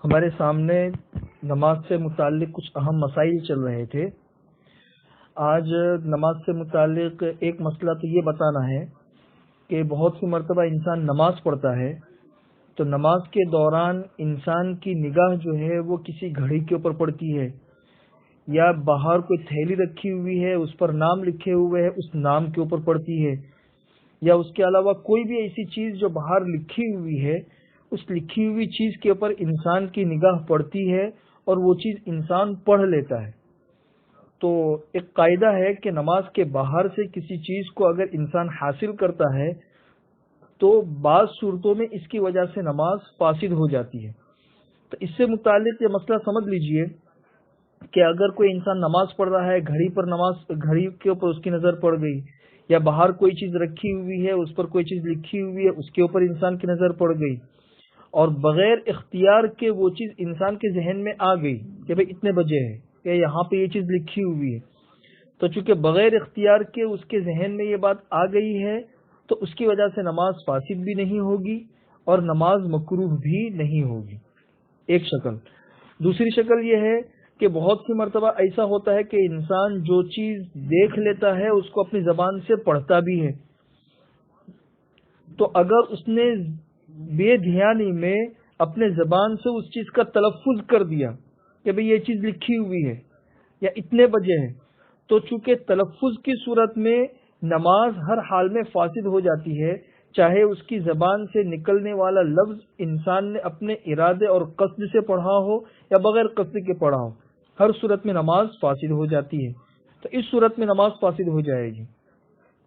ہمارے سامنے نماز سے متعلق کچھ اہم مسائل چل رہے تھے۔ آج نماز سے متعلق ایک مسئلہ تو یہ بتانا ہے کہ بہت سی مرتبہ انسان نماز پڑھتا ہے تو نماز کے دوران انسان کی نگاہ جو ہے وہ کسی گھڑی کے اوپر پڑتی ہے، یا باہر کوئی تھیلی رکھی ہوئی ہے اس پر نام لکھے ہوئے ہے اس نام کے اوپر پڑتی ہے، یا اس کے علاوہ کوئی بھی ایسی چیز جو باہر لکھی ہوئی ہے اس لکھی ہوئی چیز کے اوپر انسان کی نگاہ پڑتی ہے اور وہ چیز انسان پڑھ لیتا ہے۔ تو ایک قاعدہ ہے کہ نماز کے باہر سے کسی چیز کو اگر انسان حاصل کرتا ہے تو بعض صورتوں میں اس کی وجہ سے نماز فاسد ہو جاتی ہے۔ تو اس سے متعلق یہ مسئلہ سمجھ لیجئے کہ اگر کوئی انسان نماز پڑھ رہا ہے، گھڑی کے اوپر اس کی نظر پڑ گئی، یا باہر کوئی چیز رکھی ہوئی ہے اس پر کوئی چیز لکھی ہوئی ہے اس کے اوپر انسان کی نظر پڑ گئی، اور بغیر اختیار کے وہ چیز انسان کے ذہن میں آ گئی کہ بھئی اتنے بجے ہے یا یہاں پہ یہ چیز لکھی ہوئی ہے، تو چونکہ بغیر اختیار کے اس کے ذہن میں یہ بات آ گئی ہے تو اس کی وجہ سے نماز فاسد بھی نہیں ہوگی اور نماز مکروہ بھی نہیں ہوگی، ایک شکل۔ دوسری شکل یہ ہے کہ بہت سی مرتبہ ایسا ہوتا ہے کہ انسان جو چیز دیکھ لیتا ہے اس کو اپنی زبان سے پڑھتا بھی ہے، تو اگر اس نے بے دھیانی میں اپنے زبان سے اس چیز کا تلفظ کر دیا کہ بھئی یہ چیز لکھی ہوئی ہے یا اتنے بجے ہے، تو چونکہ تلفظ کی صورت میں نماز ہر حال میں فاسد ہو جاتی ہے، چاہے اس کی زبان سے نکلنے والا لفظ انسان نے اپنے ارادے اور قصد سے پڑھا ہو یا بغیر قصد کے پڑھا ہو، ہر صورت میں نماز فاسد ہو جاتی ہے۔ تو اس صورت میں نماز فاسد ہو جائے گی۔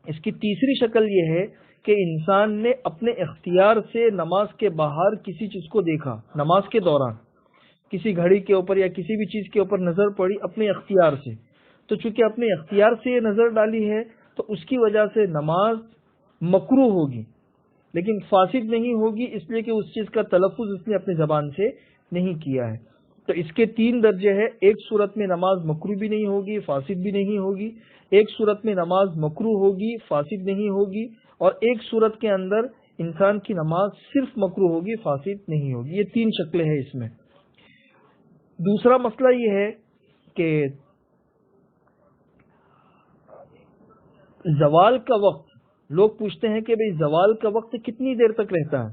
اس کی تیسری شکل یہ ہے کہ انسان نے اپنے اختیار سے نماز کے باہر کسی چیز کو دیکھا، نماز کے دوران کسی گھڑی کے اوپر یا کسی بھی چیز کے اوپر نظر پڑی اپنے اختیار سے، تو چونکہ اپنے اختیار سے یہ نظر ڈالی ہے تو اس کی وجہ سے نماز مکروہ ہوگی لیکن فاسد نہیں ہوگی، اس لیے کہ اس چیز کا تلفظ اس نے اپنی زبان سے نہیں کیا ہے۔ تو اس کے تین درجے ہیں، ایک صورت میں نماز مکروہ بھی نہیں ہوگی، فاسد بھی نہیں ہوگی، ایک صورت میں نماز مکروہ ہوگی، فاسد نہیں ہوگی، اور ایک صورت کے اندر انسان کی نماز صرف مکروہ ہوگی، فاسد نہیں ہوگی۔ یہ تین شکلیں ہیں اس میں۔ دوسرا مسئلہ یہ ہے کہ زوال کا وقت، لوگ پوچھتے ہیں کہ بھئی زوال کا وقت کتنی دیر تک رہتا ہے۔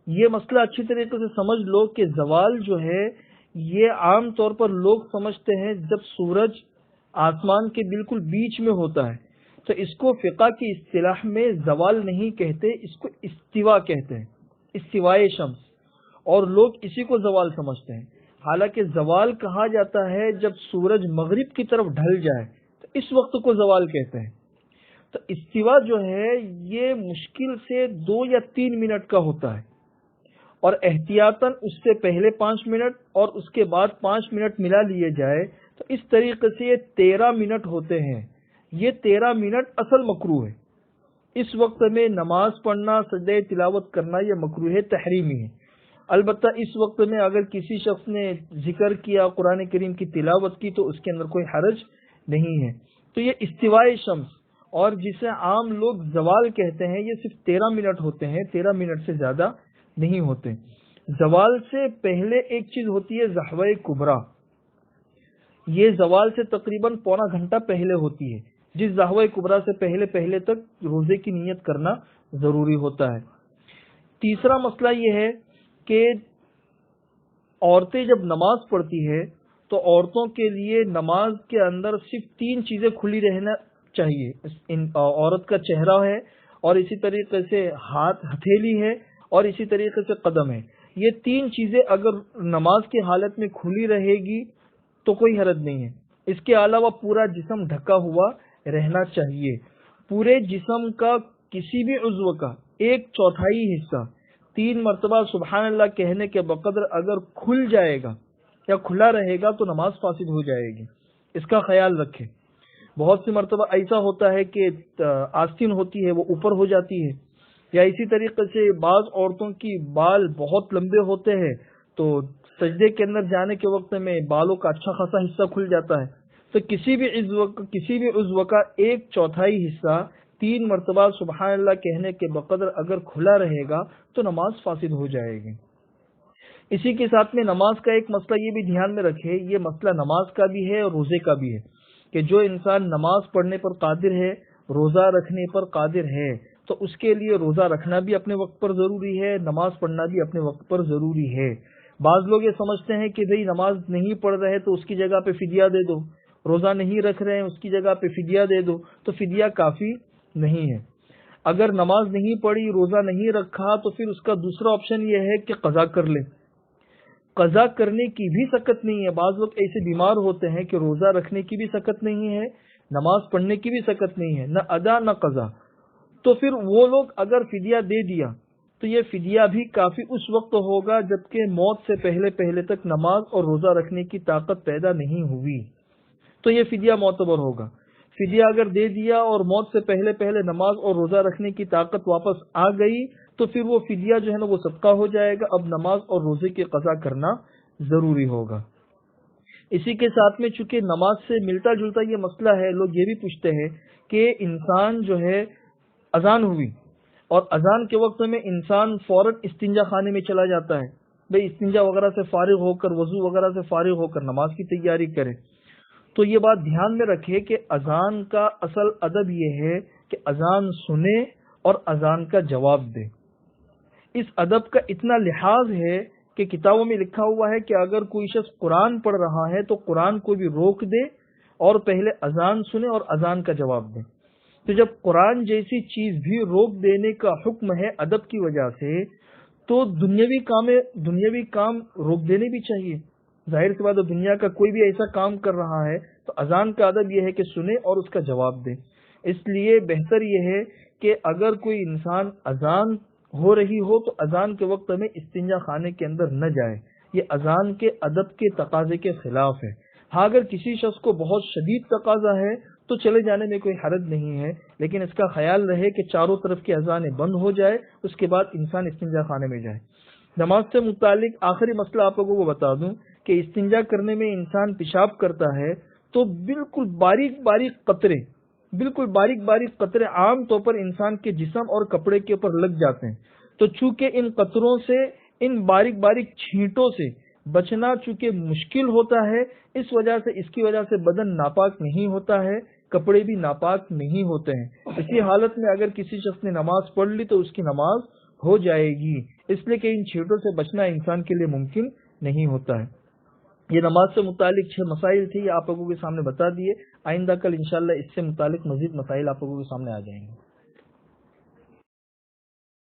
یہ مسئلہ اچھی طریقے سے سمجھ لو کہ زوال جو ہے یہ عام طور پر لوگ سمجھتے ہیں جب سورج آسمان کے بالکل بیچ میں ہوتا ہے، تو اس کو فقہ کی اصطلاح میں زوال نہیں کہتے، اس کو استوا کہتے ہیں، استوائے شمس، اور لوگ اسی کو زوال سمجھتے ہیں۔ حالانکہ زوال کہا جاتا ہے جب سورج مغرب کی طرف ڈھل جائے تو اس وقت کو زوال کہتے ہیں۔ تو استوا جو ہے یہ مشکل سے 2 یا 3 منٹ کا ہوتا ہے، اور احتیاطاً اس سے پہلے 5 منٹ اور اس کے بعد 5 منٹ ملا لیے جائے تو اس طریقے سے یہ 13 منٹ ہوتے ہیں۔ یہ 13 منٹ اصل مکروہ ہے۔ اس وقت میں نماز پڑھنا، سجدہ تلاوت کرنا یہ مکروہ تحریمی ہے۔ البتہ اس وقت میں اگر کسی شخص نے ذکر کیا، قرآن کریم کی تلاوت کی، تو اس کے اندر کوئی حرج نہیں ہے۔ تو یہ استوائے شمس، اور جسے عام لوگ زوال کہتے ہیں، یہ صرف 13 منٹ ہوتے ہیں، 13 منٹ سے زیادہ نہیں ہوتے۔ زوال سے پہلے ایک چیز ہوتی ہے زحوہ کبریٰ، یہ زوال سے تقریباً پونا گھنٹہ پہلے ہوتی ہے، جس زحوہ کبریٰ سے پہلے تک روزے کی نیت کرنا ضروری ہوتا ہے۔ تیسرا مسئلہ یہ ہے کہ عورتیں جب نماز پڑھتی ہے تو عورتوں کے لیے نماز کے اندر صرف 3 چیزیں کھلی رہنا چاہیے۔ عورت کا چہرہ ہے، اور اسی طریقے سے ہتھیلی ہے، اور اسی طریقے سے قدم ہے۔ یہ 3 چیزیں اگر نماز کی حالت میں کھلی رہے گی تو کوئی حرج نہیں ہے۔ اس کے علاوہ پورا جسم ڈھکا ہوا رہنا چاہیے۔ پورے جسم کا کسی بھی عضو کا 1/4 حصہ 3 مرتبہ سبحان اللہ کہنے کے بقدر اگر کھل جائے گا یا کھلا رہے گا تو نماز فاسد ہو جائے گی، اس کا خیال رکھیں۔ بہت سی مرتبہ ایسا ہوتا ہے کہ آستین ہوتی ہے وہ اوپر ہو جاتی ہے، یا اسی طریقے سے بعض عورتوں کی بال بہت لمبے ہوتے ہیں تو سجدے کے اندر جانے کے وقت میں بالوں کا اچھا خاصا حصہ کھل جاتا ہے۔ تو کسی بھی عضو کا 1/4 حصہ 3 مرتبہ سبحان اللہ کہنے کے بقدر اگر کھلا رہے گا تو نماز فاسد ہو جائے گی۔ اسی کے ساتھ میں نماز کا ایک مسئلہ یہ بھی دھیان میں رکھے، یہ مسئلہ نماز کا بھی ہے اور روزے کا بھی ہے، کہ جو انسان نماز پڑھنے پر قادر ہے، روزہ رکھنے پر قادر ہے، تو اس کے لیے روزہ رکھنا بھی اپنے وقت پر ضروری ہے، نماز پڑھنا بھی اپنے وقت پر ضروری ہے۔ بعض لوگ یہ سمجھتے ہیں کہ بھئی نماز نہیں پڑھ رہے تو اس کی جگہ پہ فدیہ دے دو، روزہ نہیں رکھ رہے ہیں اس کی جگہ پہ فدیہ دے دو، تو فدیہ کافی نہیں ہے۔ اگر نماز نہیں پڑھی، روزہ نہیں رکھا، تو پھر اس کا دوسرا آپشن یہ ہے کہ قضا کر لے۔ قضا کرنے کی بھی سکت نہیں ہے، بعض لوگ ایسے بیمار ہوتے ہیں کہ روزہ رکھنے کی بھی سکت نہیں ہے، نماز پڑھنے کی بھی سکت نہیں ہے، نہ ادا نہ قضا، تو پھر وہ لوگ اگر فدیہ دے دیا تو یہ فدیہ بھی کافی اس وقت ہوگا جبکہ موت سے پہلے پہلے تک نماز اور روزہ رکھنے کی طاقت پیدا نہیں ہوئی، تو یہ فدیہ معتبر ہوگا۔ فدیہ اگر دے دیا اور موت سے پہلے پہلے نماز اور روزہ رکھنے کی طاقت واپس آ گئی تو پھر وہ فدیہ جو ہے نا وہ صدقہ ہو جائے گا، اب نماز اور روزے کی قضا کرنا ضروری ہوگا۔ اسی کے ساتھ میں چونکہ نماز سے ملتا جلتا یہ مسئلہ ہے، لوگ یہ بھی پوچھتے ہیں کہ انسان جو ہے اذان ہوئی اور اذان کے وقت میں انسان فوراً استنجا خانے میں چلا جاتا ہے، بھئی استنجا وغیرہ سے فارغ ہو کر، وضو وغیرہ سے فارغ ہو کر نماز کی تیاری کرے، تو یہ بات دھیان میں رکھے کہ اذان کا اصل ادب یہ ہے کہ اذان سنے اور اذان کا جواب دے۔ اس ادب کا اتنا لحاظ ہے کہ کتابوں میں لکھا ہوا ہے کہ اگر کوئی شخص قرآن پڑھ رہا ہے تو قرآن کو بھی روک دے اور پہلے اذان سنے اور اذان کا جواب دے۔ تو جب قرآن جیسی چیز بھی روک دینے کا حکم ہے ادب کی وجہ سے، تو دنیاوی کام روک دینے بھی چاہیے۔ ظاہر سی بات ہے، دنیا کا کوئی بھی ایسا کام کر رہا ہے تو اذان کا ادب یہ ہے کہ سنے اور اس کا جواب دے۔ اس لیے بہتر یہ ہے کہ اگر کوئی انسان اذان ہو رہی ہو تو اذان کے وقت میں استنجا خانے کے اندر نہ جائے، یہ اذان کے ادب کے تقاضے کے خلاف ہے۔ ہاں اگر کسی شخص کو بہت شدید تقاضا ہے تو چلے جانے میں کوئی حرج نہیں ہے، لیکن اس کا خیال رہے کہ چاروں طرف کی اذانیں بند ہو جائے، اس کے بعد انسان استنجا خانے میں جائے۔ نماز سے متعلق آخری مسئلہ آپ لوگوں کو بتا دوں کہ استنجا کرنے میں انسان پیشاب کرتا ہے تو بالکل باریک باریک قطرے عام طور پر انسان کے جسم اور کپڑے کے اوپر لگ جاتے ہیں، تو چونکہ ان قطروں سے، ان باریک چھینٹوں سے بچنا چونکہ مشکل ہوتا ہے، اس کی وجہ سے بدن ناپاک نہیں ہوتا ہے، کپڑے بھی ناپاک نہیں ہوتے ہیں۔ اسی حالت میں اگر کسی شخص نے نماز پڑھ لی تو اس کی نماز ہو جائے گی، اس لیے کہ ان چھینٹوں سے بچنا انسان کے لیے ممکن نہیں ہوتا ہے۔ یہ نماز سے متعلق 6 مسائل تھی، یہ آپ لوگوں کے سامنے بتا دیے۔ آئندہ کل انشاءاللہ اس سے متعلق مزید مسائل آپ لوگوں کے سامنے آ جائیں گے۔